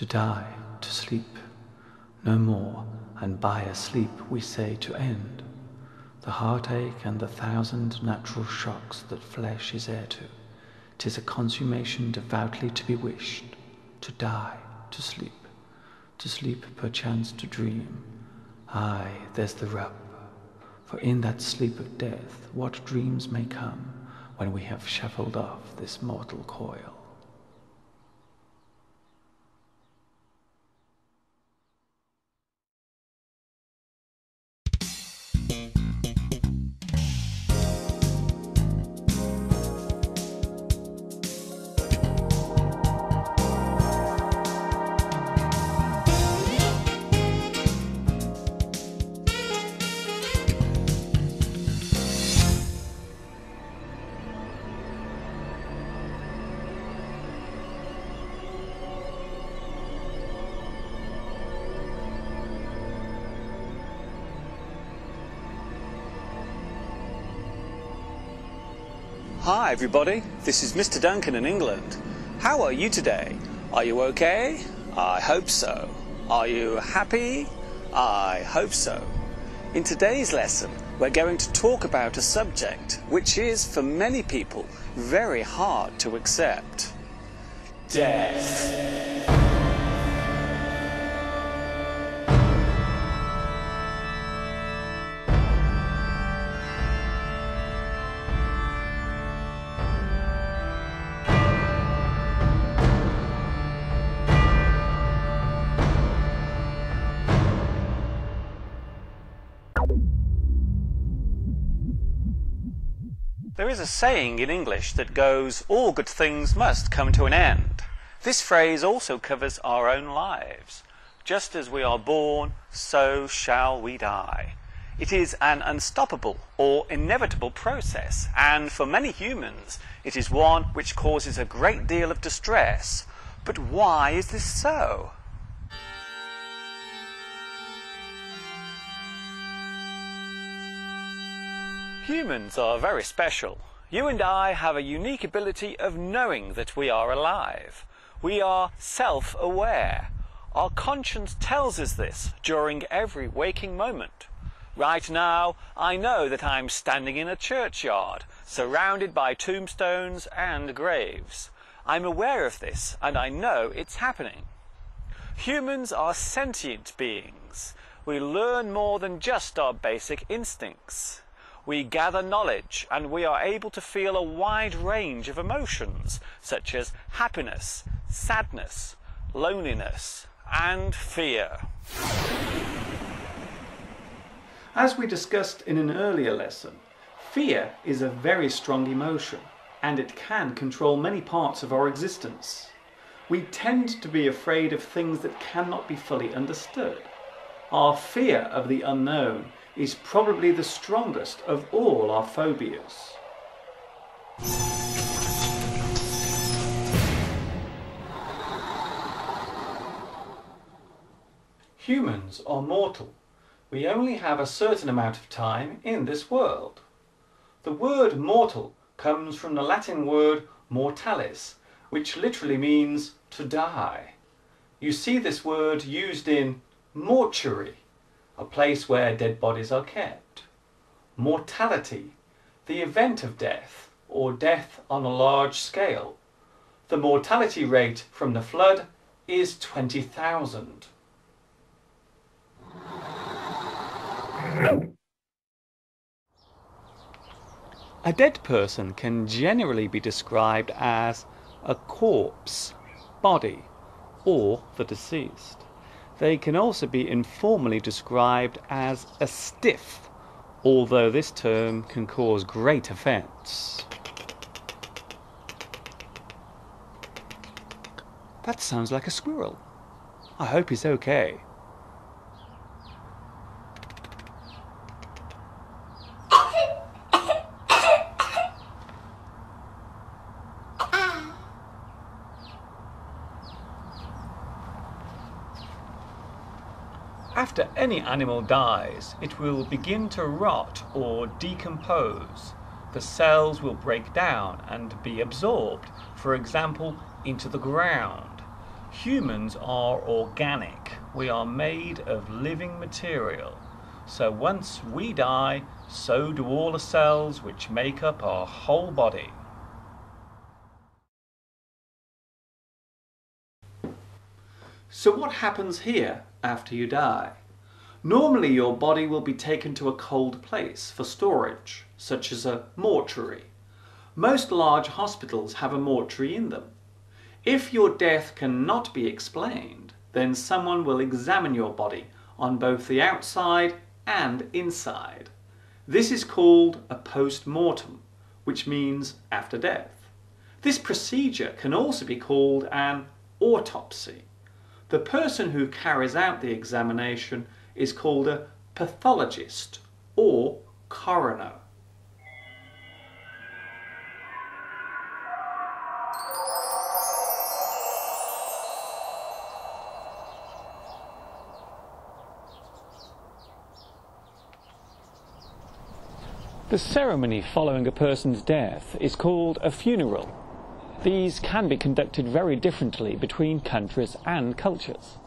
To die, to sleep, no more, and by a sleep we say to end the heartache and the thousand natural shocks that flesh is heir to. 'Tis a consummation devoutly to be wished, to die, to sleep perchance to dream. Aye, there's the rub, for in that sleep of death what dreams may come when we have shuffled off this mortal coil. Hi everybody, this is Mr. Duncan in England. How are you today? Are you okay? I hope so. Are you happy? I hope so. In today's lesson, we're going to talk about a subject which is, for many people, very hard to accept. Death. There is a saying in English that goes, all good things must come to an end. This phrase also covers our own lives. Just as we are born, so shall we die. It is an unstoppable or inevitable process, and for many humans, it is one which causes a great deal of distress. But why is this so? Humans are very special. You and I have a unique ability of knowing that we are alive. We are self-aware. Our conscience tells us this during every waking moment. Right now, I know that I'm standing in a churchyard, surrounded by tombstones and graves. I'm aware of this, and I know it's happening. Humans are sentient beings. We learn more than just our basic instincts. We gather knowledge, and we are able to feel a wide range of emotions, such as happiness, sadness, loneliness, and fear. As we discussed in an earlier lesson, fear is a very strong emotion, and it can control many parts of our existence. We tend to be afraid of things that cannot be fully understood. Our fear of the unknown is probably the strongest of all our phobias. Humans are mortal. We only have a certain amount of time in this world. The word mortal comes from the Latin word mortalis, which literally means to die. You see this word used in mortuary, a place where dead bodies are kept. Mortality, the event of death, or death on a large scale. The mortality rate from the flood is 20,000. A dead person can generally be described as a corpse, body, or the deceased. They can also be informally described as a stiff, although this term can cause great offence. That sounds like a squirrel. I hope he's okay. After any animal dies, it will begin to rot or decompose. The cells will break down and be absorbed, for example, into the ground. Humans are organic. We are made of living material. So once we die, so do all the cells which make up our whole body. So what happens here after you die? Normally your body will be taken to a cold place for storage, such as a mortuary. Most large hospitals have a mortuary in them. If your death cannot be explained, then someone will examine your body on both the outside and inside. This is called a post-mortem, which means after death. This procedure can also be called an autopsy. The person who carries out the examination is called a pathologist or coroner. The ceremony following a person's death is called a funeral. These can be conducted very differently between countries and cultures.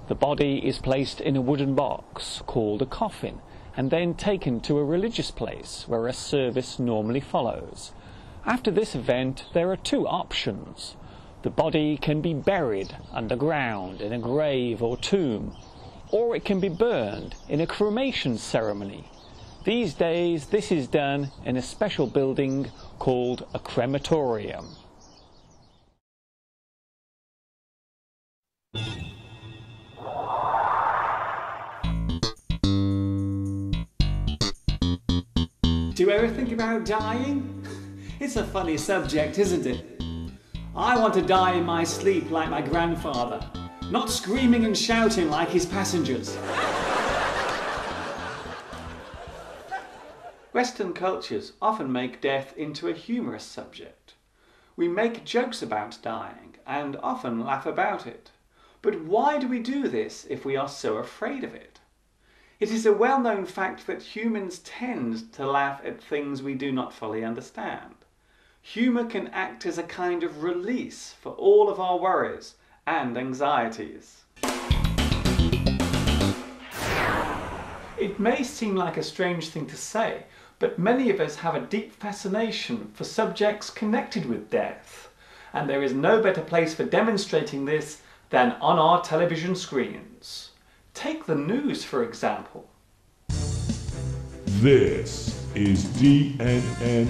The body is placed in a wooden box called a coffin and then taken to a religious place where a service normally follows. After this event, there are two options. The body can be buried underground in a grave or tomb, or it can be burned in a cremation ceremony. These days, this is done in a special building called a crematorium. Do you ever think about dying? It's a funny subject, isn't it? I want to die in my sleep like my grandfather, not screaming and shouting like his passengers. Western cultures often make death into a humorous subject. We make jokes about dying and often laugh about it. But why do we do this if we are so afraid of it? It is a well-known fact that humans tend to laugh at things we do not fully understand. Humour can act as a kind of release for all of our worries and anxieties. It may seem like a strange thing to say, but many of us have a deep fascination for subjects connected with death, and there is no better place for demonstrating this than on our television screens. Take the news, for example. This is DNN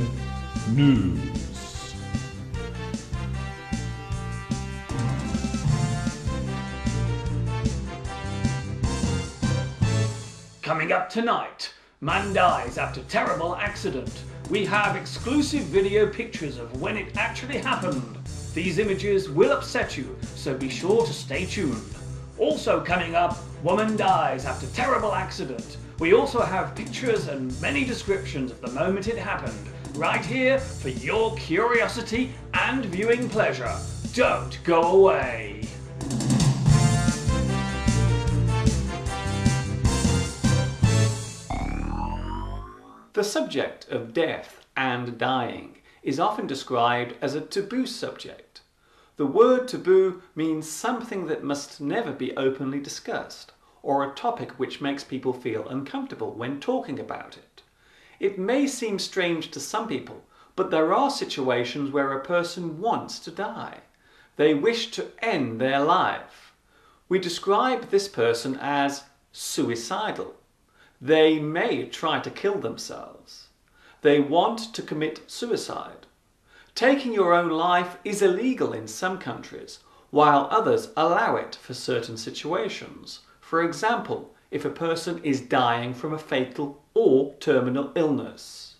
News. Coming up tonight, man dies after terrible accident. We have exclusive video pictures of when it actually happened. These images will upset you, so be sure to stay tuned. Also coming up, woman dies after terrible accident. We also have pictures and many descriptions of the moment it happened, right here for your curiosity and viewing pleasure. Don't go away. The subject of death and dying is often described as a taboo subject. The word taboo means something that must never be openly discussed, or a topic which makes people feel uncomfortable when talking about it. It may seem strange to some people, but there are situations where a person wants to die. They wish to end their life. We describe this person as suicidal. They may try to kill themselves. They want to commit suicide. Taking your own life is illegal in some countries, while others allow it for certain situations. For example, if a person is dying from a fatal or terminal illness.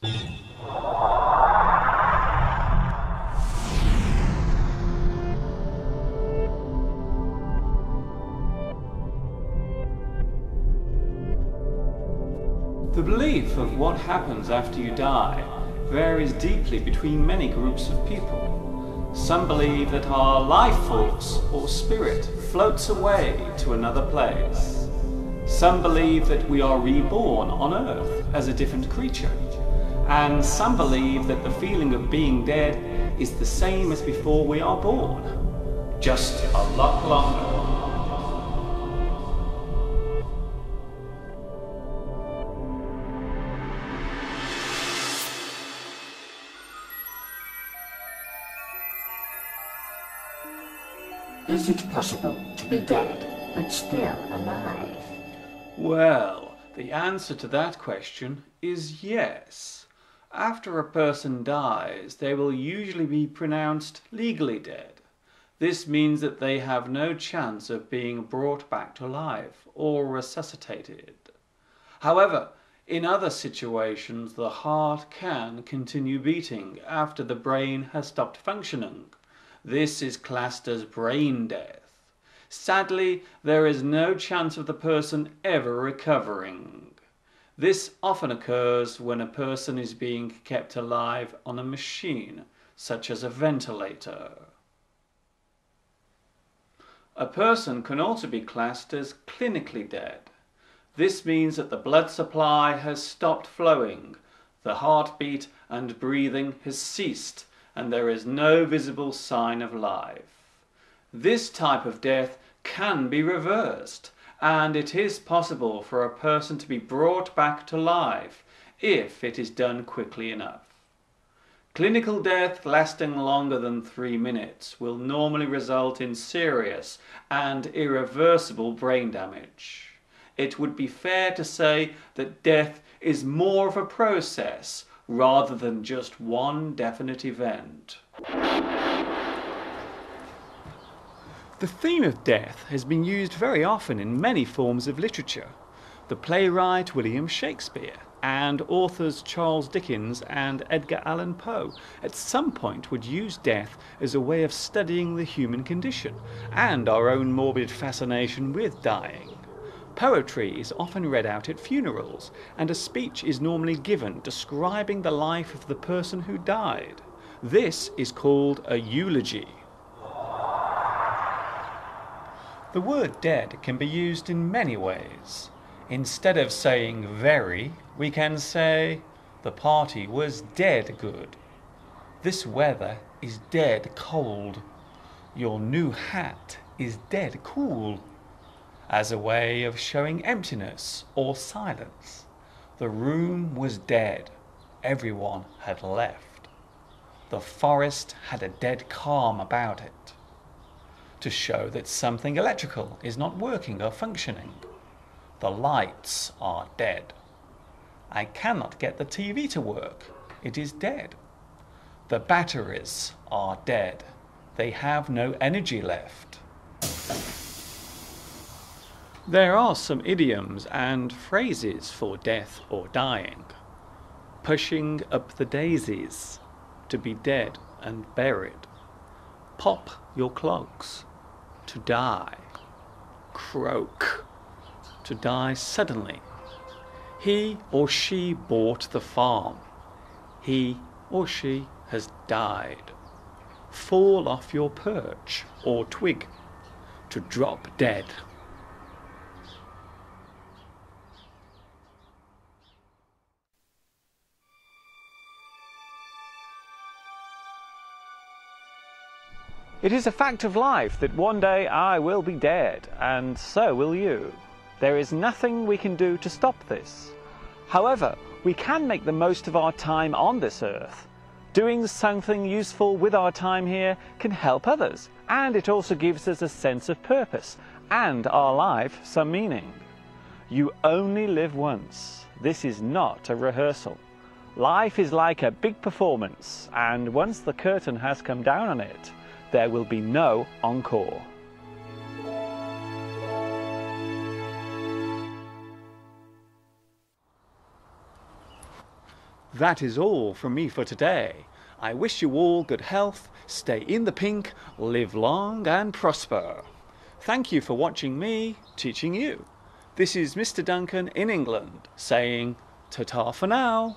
The belief of what happens after you die varies deeply between many groups of people. Some believe that our life force or spirit floats away to another place. Some believe that we are reborn on Earth as a different creature. And some believe that the feeling of being dead is the same as before we are born. just a lot longer. Is it possible to be dead but still alive? Well, the answer to that question is yes. After a person dies, they will usually be pronounced legally dead. This means that they have no chance of being brought back to life or resuscitated. However, in other situations, the heart can continue beating after the brain has stopped functioning. This is classed as brain death. Sadly, there is no chance of the person ever recovering. This often occurs when a person is being kept alive on a machine, such as a ventilator. A person can also be classed as clinically dead. This means that the blood supply has stopped flowing, the heartbeat and breathing has ceased, and there is no visible sign of life. This type of death can be reversed, and it is possible for a person to be brought back to life if it is done quickly enough. Clinical death lasting longer than 3 minutes will normally result in serious and irreversible brain damage. It would be fair to say that death is more of a process rather than just one definite event. The theme of death has been used very often in many forms of literature. The playwright William Shakespeare and authors Charles Dickens and Edgar Allan Poe at some point would use death as a way of studying the human condition and our own morbid fascination with dying. Poetry is often read out at funerals, and a speech is normally given describing the life of the person who died. This is called a eulogy. The word dead can be used in many ways. Instead of saying very, we can say the party was dead good. This weather is dead cold. Your new hat is dead cool. As a way of showing emptiness or silence. The room was dead. Everyone had left. The forest had a dead calm about it. To show that something electrical is not working or functioning. The lights are dead. I cannot get the TV to work. It is dead. The batteries are dead. They have no energy left. There are some idioms and phrases for death or dying. Pushing up the daisies, to be dead and buried. Pop your clogs, to die. Croak, to die suddenly. He or she bought the farm. He or she has died. Fall off your perch or twig, to drop dead. It is a fact of life that one day I will be dead, and so will you. There is nothing we can do to stop this. However, we can make the most of our time on this earth. Doing something useful with our time here can help others, and it also gives us a sense of purpose and our life some meaning. You only live once. This is not a rehearsal. Life is like a big performance, and once the curtain has come down on it, there will be no encore. That is all from me for today. I wish you all good health, stay in the pink, live long and prosper. Thank you for watching me teaching you. This is Mr. Duncan in England saying ta-ta for now.